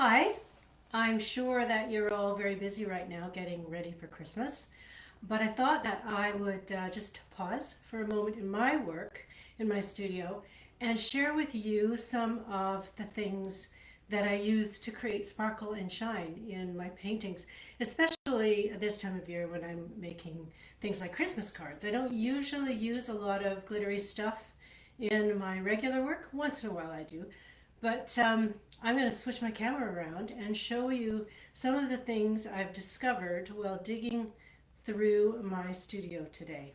Hi, I'm sure that you're all very busy right now getting ready for Christmas, but I thought that I would just pause for a moment in my work in my studio and share with you some of the things that I use to create sparkle and shine in my paintings, especially this time of year when I'm making things like Christmas cards. I don't usually use a lot of glittery stuff in my regular work. Once in a while I do, but I'm going to switch my camera around and show you some of the things I've discovered while digging through my studio today.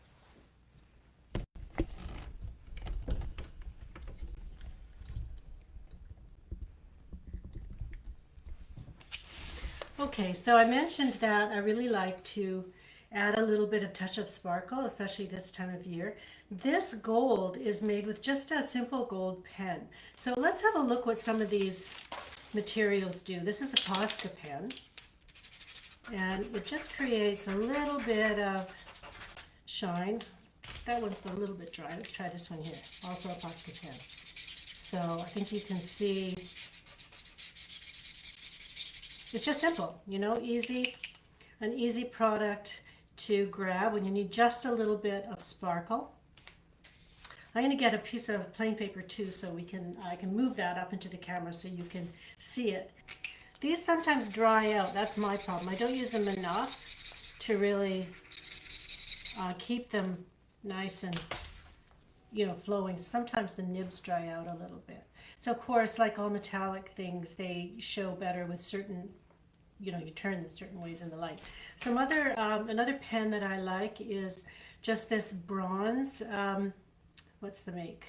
Okay, so I mentioned that I really like to add a little bit of touch of sparkle, especially this time of year. This gold is made with just a simple gold pen. So let's have a look what some of these materials do. This is a Posca pen, and it just creates a little bit of shine. That one's a little bit dry. Let's try this one here. Also a Posca pen. So I think you can see it's just simple, easy, an easy product to grab when you need just a little bit of sparkle. I'm going to get a piece of plain paper too, so I can move that up into the camera so you can see it. These sometimes dry out. That's my problem. I don't use them enough to really keep them nice and flowing. Sometimes the nibs dry out a little bit. So of course, like all metallic things, they show better with certain, you turn them certain ways in the light. Another pen that I like is just this bronze, what's the make?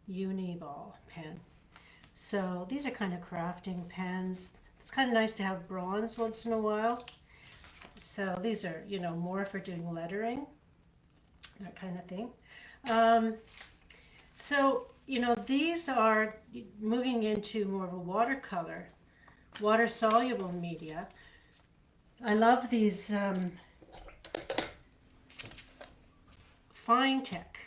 Uniball pen. So these are kind of crafting pens. It's kind of nice to have bronze once in a while. So these are, more for doing lettering, that kind of thing. These are moving into more of a watercolor, water-soluble media. I love these fine tech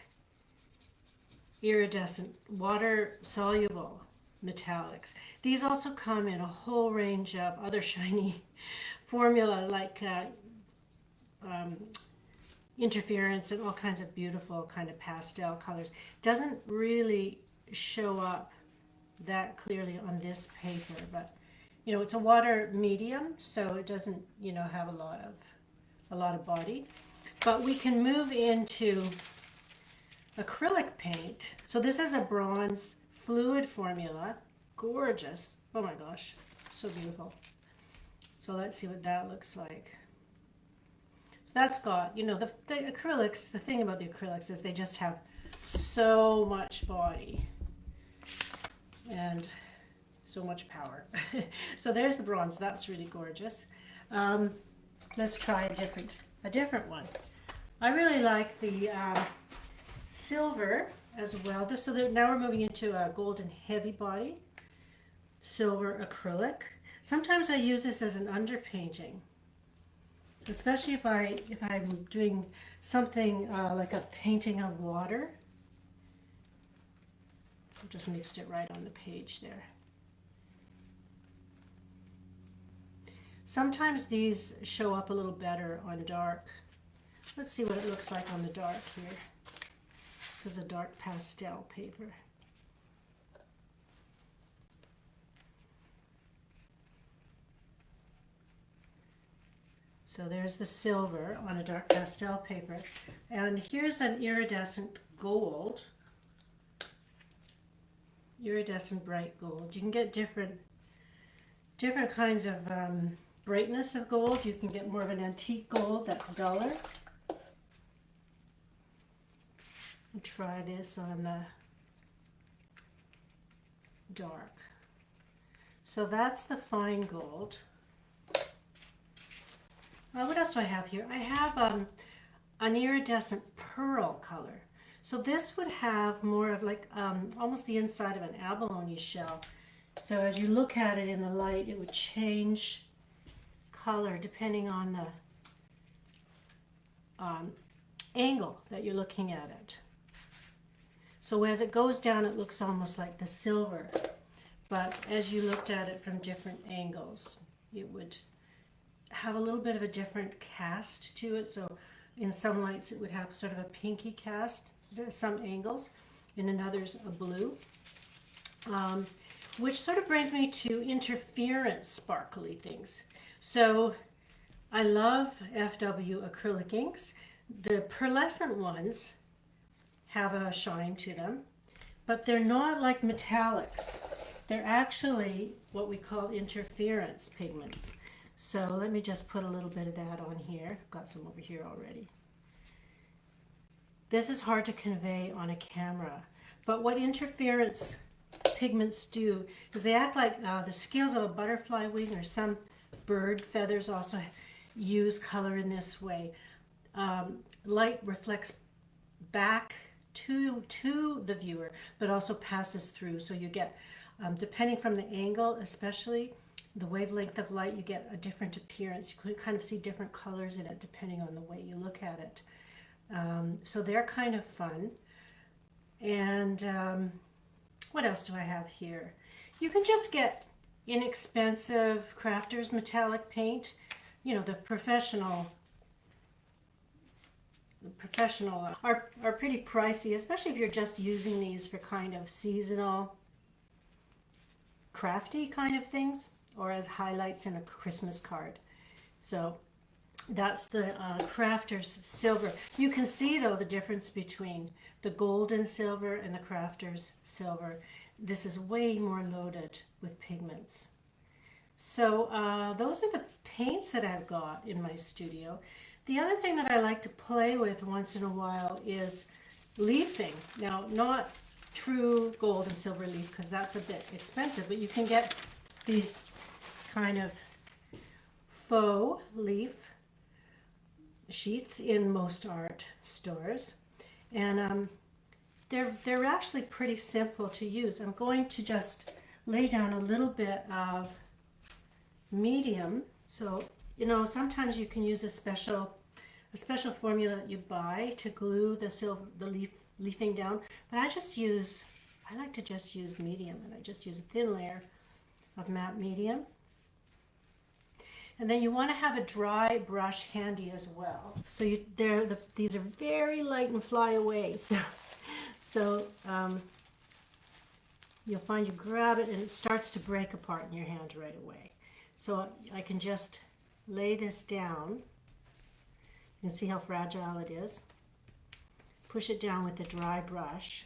iridescent water-soluble metallics. These also come in a whole range of other shiny formula like interference and all kinds of beautiful kind of pastel colors. Doesn't really show up that clearly on this paper, but it's a water medium, so it doesn't have a lot of body. But we can move into acrylic paint. So this is a bronze fluid formula. Gorgeous. Oh my gosh, so beautiful. So let's see what that looks like. So that's got, the acrylics, the thing about the acrylics is they just have so much body and so much power. So there's the bronze. That's really gorgeous. Let's try a different one. I really like the silver as well. So now we're moving into a golden heavy body, silver acrylic. Sometimes I use this as an underpainting, especially if I'm doing something like a painting of water. I just mixed it right on the page there. Sometimes these show up a little better on dark. Let's see what it looks like on the dark here. This is a dark pastel paper. So there's the silver on a dark pastel paper. And here's an iridescent gold. Iridescent bright gold. You can get different kinds of brightness of gold. You can get more of an antique gold that's duller. I'll try this on the dark. So that's the fine gold. What else do I have here? I have an iridescent pearl color. So this would have more of like almost the inside of an abalone shell. So as you look at it in the light, it would change color depending on the angle that you're looking at it. So as it goes down, it looks almost like the silver. but as you looked at it from different angles, it would have a little bit of a different cast to it. So in some lights it would have sort of a pinky cast, some angles, and in others a blue. Which sort of brings me to interference sparkly things. So I love FW acrylic inks. The pearlescent ones have a shine to them, but they're not like metallics. They're actually what we call interference pigments. So let me just put a little bit of that on here. I've got some over here already. This is hard to convey on a camera, but what interference pigments do is they act like the scales of a butterfly wing, or some bird feathers also use color in this way. Light reflects back to the viewer, but also passes through. So you get, depending from the angle, especially the wavelength of light, you get a different appearance. You can kind of see different colors in it depending on the way you look at it. So they're kind of fun. And what else do I have here? You can just get inexpensive crafters metallic paint. You know, the professional are pretty pricey, especially if you're just using these for kind of seasonal, crafty kind of things, or as highlights in a Christmas card. So that's the Crafter's Silver. You can see though the difference between the golden silver and the Crafter's Silver. This is way more loaded with pigments. So those are the paints that I've got in my studio. The other thing that I like to play with once in a while is leafing. Now, not true gold and silver leaf, because that's a bit expensive, but you can get these kind of faux leaf sheets in most art stores, and they're actually pretty simple to use. I'm going to just lay down a little bit of medium. So, you know, sometimes you can use a special formula that you buy to glue the leafing down, but I like to just use medium, and I just use a thin layer of matte medium. And then you want to have a dry brush handy as well. So these are very light and fly away. So you'll find you grab it and it starts to break apart in your hand right away. So I can just lay this down. You can see how fragile it is. Push it down with the dry brush.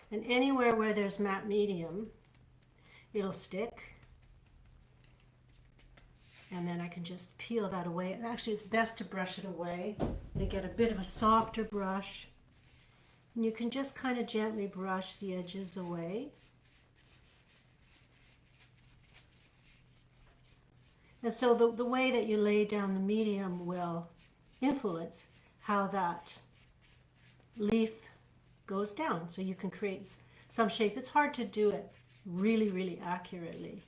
And anywhere where there's matte medium, it'll stick. And then I can just peel that away. Actually, it's best to brush it away to get a bit of a softer brush. And you can just kind of gently brush the edges away. And so the way that you lay down the medium will influence how that leaf goes down. So you can create some shape. It's hard to do it really, really accurately.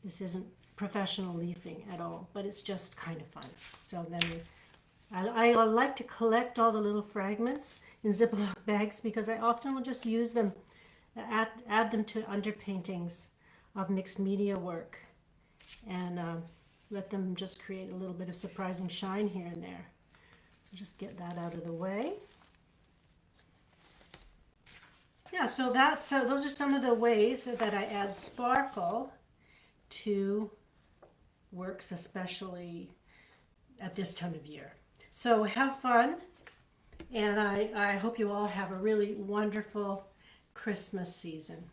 This isn't professional leafing at all, but it's just kind of fun. So then I like to collect all the little fragments in Ziploc bags, because I often will just use them, add them to underpaintings of mixed media work, and let them just create a little bit of surprising shine here and there. So just get that out of the way. Yeah, so those are some of the ways that I add sparkle to works, especially at this time of year. So have fun, and I hope you all have a really wonderful Christmas season.